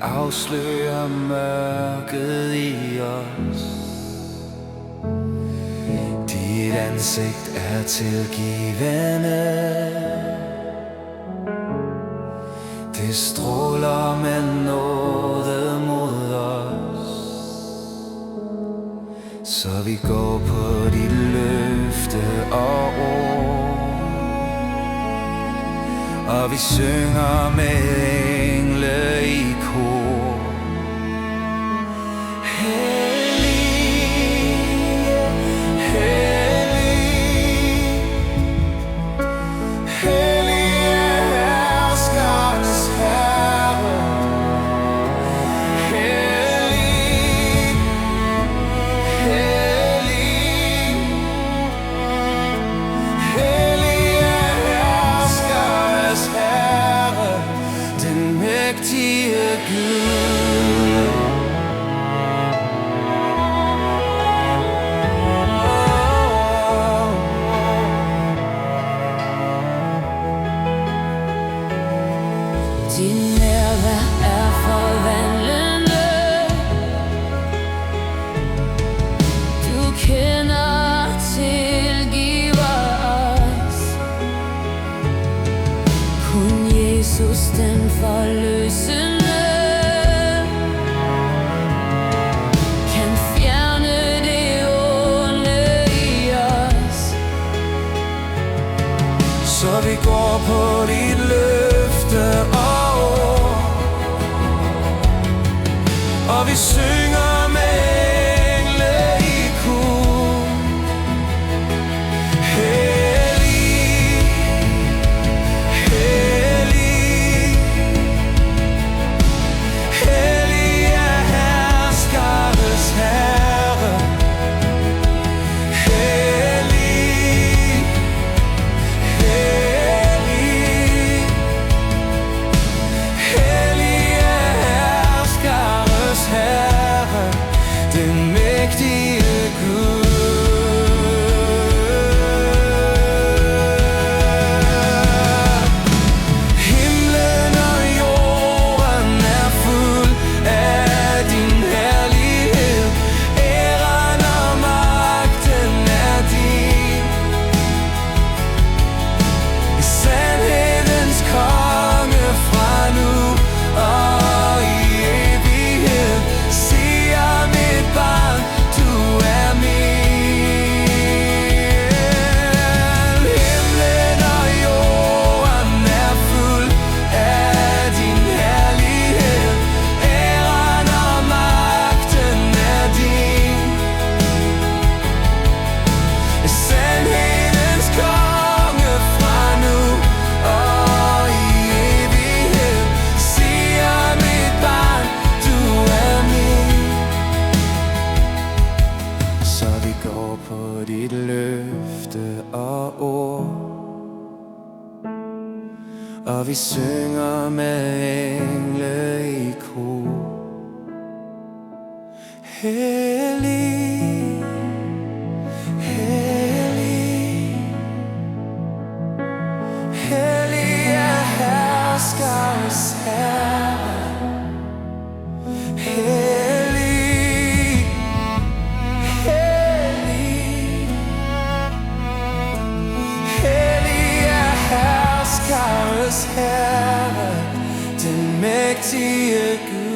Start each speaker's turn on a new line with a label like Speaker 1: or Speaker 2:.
Speaker 1: afslører mørket i os. Dit ansigt er tilgivende, det stråler med nåde mod os. Så vi går på dit løfte og ord, og vi synger med engle i kor.
Speaker 2: Din nærvær er forvandlende. Du kender og tilgiver os. Kun Jesus, den forløsende, kan fjerne det onde i os.
Speaker 1: Så vi går på dit løfte og vi synger med engle i kor. Hellig, hellig, hellig er herskares Herre. Hellig, hellig, hellig er herskares Herre, den mægtige Gud. Himlen og jorden er fuld af din herlighed. Æren og magten er din. Sandhedens konge fra nu og i evighed, siger mit barn, du er min. Himlen og jorden er fuld af din herlighed. Æren og magten er din. Sandhedens konge fra nu og i evighed, siger mit barn, du er min. Så vi går på dit løfte og ord, og vi synger med engle i kor. Hellig, hellig, hellig er herskares Herre. Hellig, hellig, hellig er herskares Herre, den mægtige Gud.